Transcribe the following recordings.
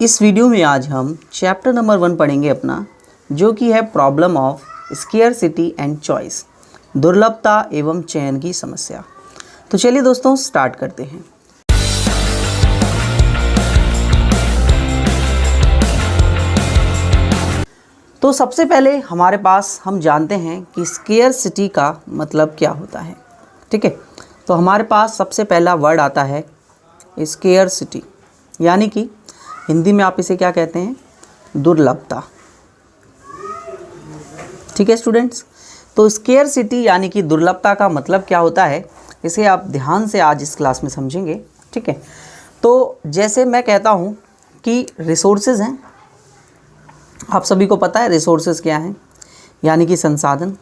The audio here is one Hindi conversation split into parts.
इस वीडियो में आज हम चैप्टर नंबर 1 पढ़ेंगे अपना, जो कि है problem of scarcity and choice, दुर्लभता एवं चयन की समस्या। तो चलिए दोस्तों स्टार्ट करते हैं। तो सबसे पहले हमारे पास हम जानते हैं कि स्केयरसिटी का मतलब क्या होता है। ठीक है, तो हमारे पास सबसे पहला वर्ड आता है स्केयरसिटी, यानी कि हिंदी में आप इसे क्या कहते हैं, दुर्लभता। ठीक है स्टूडेंट्स, तो स्केयरसिटी यानी कि दुर्लभता का मतलब क्या होता है, इसे आप ध्यान से आज इस क्लास में समझेंगे। ठीक है, तो जैसे मैं कहता हूँ कि रिसोर्सेज हैं, आप सभी को पता है रिसोर्सेज क्या हैं, यानी कि संसाधन।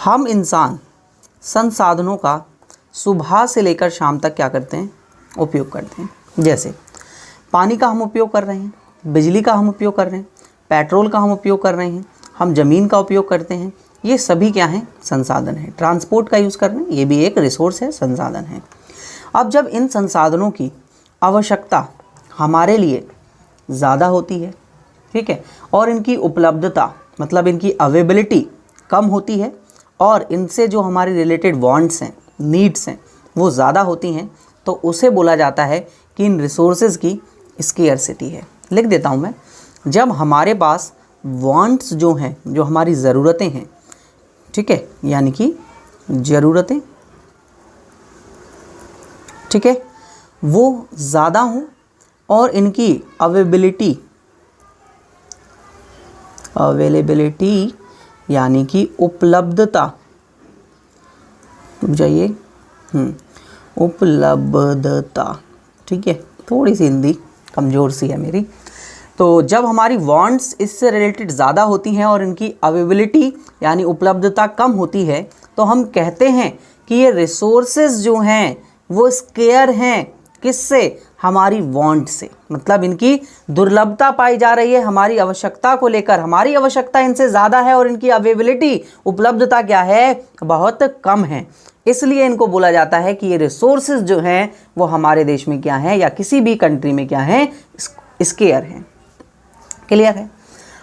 हम इंसान संसाधनों का सुबह से लेकर शाम तक क्या करते हैं, उपयोग करते हैं। जैसे पानी का हम उपयोग कर रहे हैं, बिजली का हम उपयोग कर रहे हैं, पेट्रोल का हम उपयोग कर रहे हैं, हम ज़मीन का उपयोग करते हैं, ये सभी क्या हैं, संसाधन हैं। ट्रांसपोर्ट का यूज़ कर रहे हैं, ये भी एक रिसोर्स है, संसाधन है। अब जब इन संसाधनों की आवश्यकता हमारे लिए ज़्यादा होती है, ठीक है, और इनकी उपलब्धता मतलब इनकी अवेलेबिलिटी कम होती है, और इनसे जो हमारे रिलेटेड वांट्स हैं, नीड्स हैं, वो ज़्यादा होती हैं, तो उसे बोला जाता है कि इन रिसोर्सेज की स्केयरसिटी है। लिख देता हूँ मैं, जब हमारे पास वांट्स जो हैं, जो हमारी ज़रूरतें हैं, ठीक है, यानी कि ज़रूरतें, ठीक है, वो ज़्यादा हों और इनकी अवेलेबिलिटी यानी कि उपलब्धता, रुक जाइए, उपलब्धता, ठीक है, थोड़ी सी हिंदी कमज़ोर सी है मेरी। तो जब हमारी वांट्स इससे रिलेटेड ज़्यादा होती हैं और इनकी अवेलेबिलिटी यानी उपलब्धता कम होती है, तो हम कहते हैं कि ये रिसोर्सेज जो हैं वो स्केयर हैं। किससे, हमारी वांट से, मतलब इनकी दुर्लभता पाई जा रही है हमारी आवश्यकता को लेकर। हमारी आवश्यकता इनसे ज़्यादा है और इनकी अवेलेबिलिटी, उपलब्धता क्या है, बहुत कम है। इसलिए इनको बोला जाता है कि ये रिसोर्सेज जो हैं वो हमारे देश में क्या हैं, या किसी भी कंट्री में क्या हैं, स्केयर हैं। क्लियर है।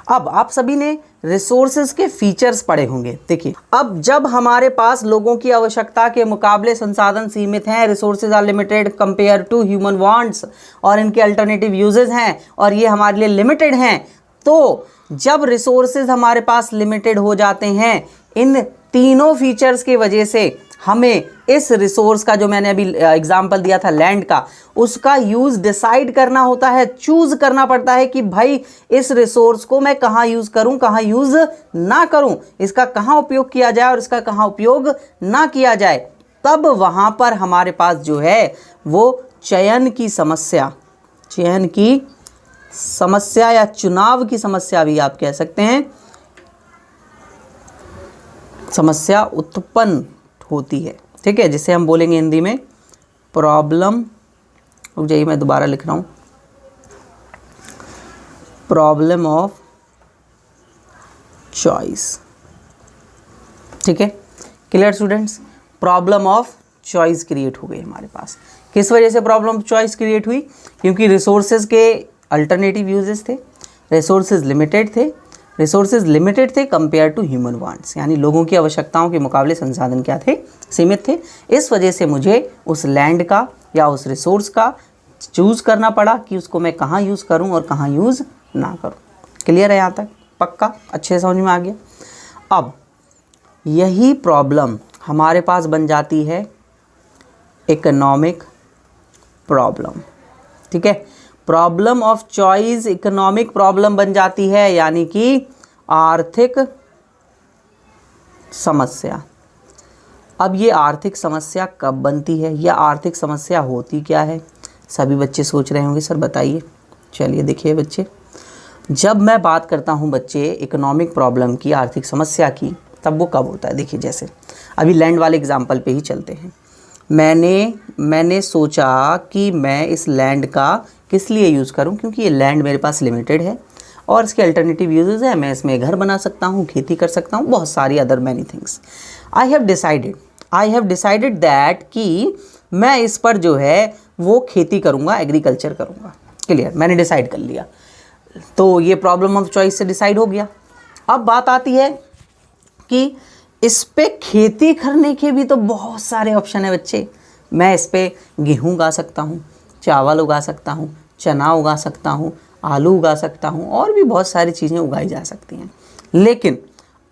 अब आप सभी ने रिसोर्सेज के फीचर्स पढ़े होंगे। देखिए, अब जब हमारे पास लोगों की आवश्यकता के मुकाबले संसाधन सीमित हैं, resources are limited compare to human wants, और इनके अल्टरनेटिव यूजेस हैं और ये हमारे लिए लिमिटेड हैं, तो जब रिसोर्सेज हमारे पास लिमिटेड हो जाते हैं, इन तीनों फीचर्स की वजह से हमें इस रिसोर्स का, जो मैंने अभी एग्जांपल दिया था लैंड का, उसका यूज़ डिसाइड करना होता है, चूज़ करना पड़ता है कि भाई इस रिसोर्स को मैं कहाँ यूज़ करूँ, कहाँ यूज़ ना करूँ, इसका कहाँ उपयोग किया जाए और इसका कहाँ उपयोग ना किया जाए। तब वहाँ पर हमारे पास जो है वो चयन की समस्या या चुनाव की समस्या भी आप कह सकते हैं, समस्या उत्पन्न होती है। ठीक है, जिसे हम बोलेंगे हिंदी में प्रॉब्लम, रुक जाइए मैं दोबारा लिख रहा हूँ, प्रॉब्लम ऑफ चॉइस। ठीक है, clear students, problem of choice create हो गई हमारे पास। किस वजह से प्रॉब्लम ऑफ चॉइस क्रिएट हुई, क्योंकि रिसोर्सेज के अल्टरनेटिव यूजेस थे, रिसोर्सेज लिमिटेड थे कंपेयर टू ह्यूमन वांट्स, यानी लोगों की आवश्यकताओं के मुकाबले संसाधन क्या थे, सीमित थे। इस वजह से मुझे उस लैंड का या उस रिसोर्स का चूज़ करना पड़ा कि उसको मैं कहाँ यूज़ करूँ और कहाँ यूज़ ना करूँ। क्लियर है यहाँ तक, पक्का अच्छे समझ में आ गया। अब यही प्रॉब्लम हमारे पास बन जाती है इकोनॉमिक प्रॉब्लम। ठीक है, problem of choice economic problem बन जाती है, यानी कि आर्थिक समस्या। अब ये आर्थिक समस्या कब बनती है, या आर्थिक समस्या होती क्या है, सभी बच्चे सोच रहे होंगे सर बताइए। चलिए देखिए बच्चे, जब मैं बात करता हूँ बच्चे इकोनॉमिक प्रॉब्लम की, आर्थिक समस्या की, तब वो कब होता है। देखिए जैसे अभी लैंड वाले एग्जाम्पल पे ही चलते हैं। मैंने सोचा कि मैं इस लैंड का किस लिए यूज़ करूं, क्योंकि ये लैंड मेरे पास लिमिटेड है और इसके अल्टरनेटिव यूजेस है, मैं इसमें घर बना सकता हूं, खेती कर सकता हूं, बहुत सारी other many things. I have decided that कि मैं इस पर जो है वो खेती करूंगा, एग्रीकल्चर करूंगा। क्लियर, मैंने डिसाइड कर लिया, तो ये प्रॉब्लम ऑफ चॉइस से डिसाइड हो गया। अब बात आती है कि इस पे खेती करने के भी तो बहुत सारे ऑप्शन है बच्चे। मैं इस पे गेहूँ उगा सकता हूँ, चावल उगा सकता हूँ, चना उगा सकता हूँ, आलू उगा सकता हूँ, और भी बहुत सारी चीज़ें उगाई जा सकती हैं। लेकिन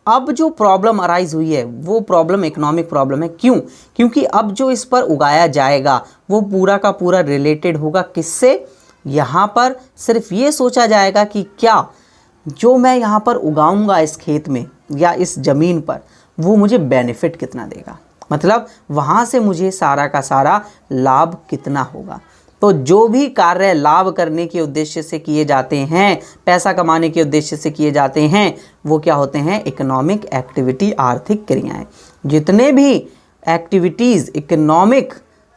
अब जो प्रॉब्लम अराइज हुई है वो प्रॉब्लम इकोनॉमिक प्रॉब्लम है। क्यों? क्योंकि अब जो इस पर उगाया जाएगा वो पूरा का पूरा रिलेटेड होगा किससे? यहाँ पर सिर्फ ये सोचा जाएगा कि क्या जो मैं यहाँ पर उगाऊंगा इस खेत में या इस ज़मीन पर, वो मुझे बेनिफिट कितना देगा, मतलब वहाँ से मुझे सारा का सारा लाभ कितना होगा। तो जो भी कार्य लाभ करने के उद्देश्य से किए जाते हैं, पैसा कमाने के उद्देश्य से किए जाते हैं, वो क्या होते हैं? इकोनॉमिक एक्टिविटी, आर्थिक क्रियाएं। जितने भी एक्टिविटीज़ इकोनॉमिक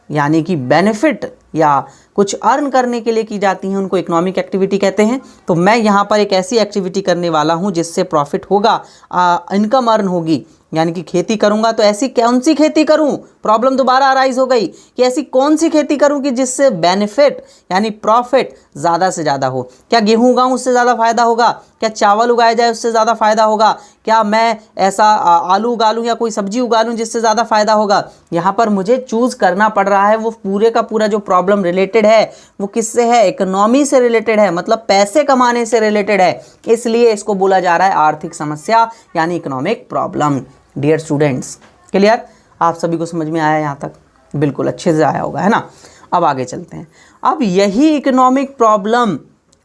यानी कि बेनिफिट या कुछ अर्न करने के लिए की जाती हैं, उनको इकोनॉमिक एक्टिविटी कहते हैं। तो मैं यहाँ पर एक ऐसी एक्टिविटी करने वाला हूँ जिससे प्रॉफिट होगा, इनकम अर्न होगी, यानी कि खेती करूंगा। तो ऐसी कौन सी खेती करूं? प्रॉब्लम दोबारा अराइज हो गई कि ऐसी कौन सी खेती करूं कि जिससे बेनिफिट यानी प्रॉफिट ज़्यादा से ज़्यादा हो। क्या गेहूं उगाऊं उससे ज़्यादा फ़ायदा होगा? क्या चावल उगाया जाए उससे ज़्यादा फ़ायदा होगा? क्या मैं ऐसा आलू उगा लूँ या कोई सब्जी उगा लूँ जिससे ज़्यादा फ़ायदा होगा? यहाँ पर मुझे चूज़ करना पड़ रहा है। वो पूरे का पूरा जो प्रॉब्लम रिलेटेड है वो किससे है? इकोनॉमी से रिलेटेड है, मतलब पैसे कमाने से रिलेटेड है। इसलिए इसको बोला जा रहा है आर्थिक समस्या यानी economic problem. Dear students, clear? आप सभी को समझ में आया यहाँ तक? बिल्कुल अच्छे से आया होगा, है ना? अब आगे चलते हैं। अब यही इकोनॉमिक प्रॉब्लम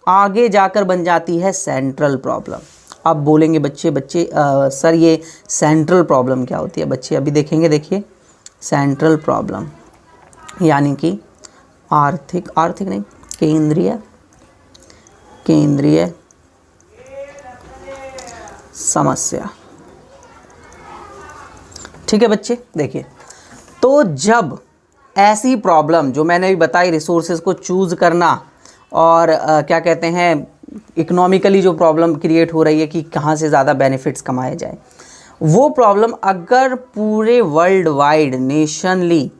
आगे जाकर बन जाती है सेंट्रल प्रॉब्लम। अब बोलेंगे बच्चे सर ये सेंट्रल प्रॉब्लम क्या होती है? बच्चे अभी देखेंगे। देखिए, सेंट्रल प्रॉब्लम यानी कि आर्थिक नहीं, केंद्रीय समस्या। ठीक है बच्चे, देखिए, तो जब ऐसी प्रॉब्लम जो मैंने भी बताई, रिसोर्सेज को चूज़ करना और क्या कहते हैं, इकोनॉमिकली जो प्रॉब्लम क्रिएट हो रही है कि कहाँ से ज़्यादा बेनिफिट्स कमाए जाए, वो प्रॉब्लम अगर पूरे वर्ल्ड वाइड नेशनली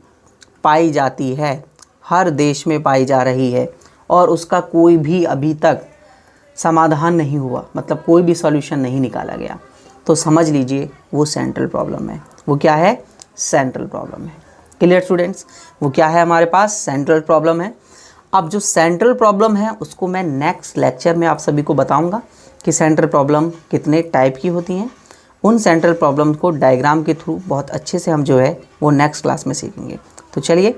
पाई जाती है, हर देश में पाई जा रही है और उसका कोई भी अभी तक समाधान नहीं हुआ, मतलब कोई भी सॉल्यूशन नहीं निकाला गया, तो समझ लीजिए वो सेंट्रल प्रॉब्लम है। वो क्या है? सेंट्रल प्रॉब्लम है। Clear students? वो क्या है हमारे पास? सेंट्रल प्रॉब्लम है। अब जो सेंट्रल प्रॉब्लम है उसको मैं नेक्स्ट लेक्चर में आप सभी को बताऊंगा कि सेंट्रल प्रॉब्लम कितने टाइप की होती हैं। उन सेंट्रल प्रॉब्लम को डायग्राम के थ्रू बहुत अच्छे से हम जो है वो नेक्स्ट क्लास में सीखेंगे। तो चलिए,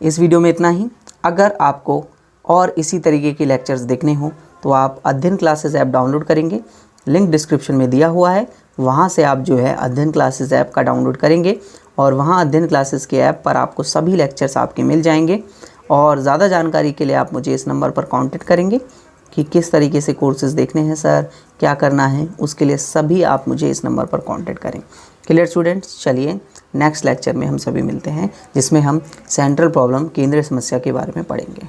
इस वीडियो में इतना ही। अगर आपको और इसी तरीके के लेक्चर्स देखने हो तो आप अध्ययन क्लासेस ऐप डाउनलोड करेंगे, लिंक डिस्क्रिप्शन में दिया हुआ है, वहाँ से आप जो है अध्ययन क्लासेस ऐप का डाउनलोड करेंगे और वहाँ अध्ययन क्लासेस के ऐप पर आपको सभी लेक्चर्स आपके मिल जाएंगे। और ज़्यादा जानकारी के लिए आप मुझे इस नंबर पर कांटेक्ट करेंगे कि किस तरीके से कोर्सेज़ देखने हैं सर, क्या करना है, उसके लिए सभी आप मुझे इस नंबर पर कांटेक्ट करें। Clear students? चलिए, नेक्स्ट लेक्चर में हम सभी मिलते हैं जिसमें हम सेंट्रल प्रॉब्लम, केंद्रीय समस्या के बारे में पढ़ेंगे।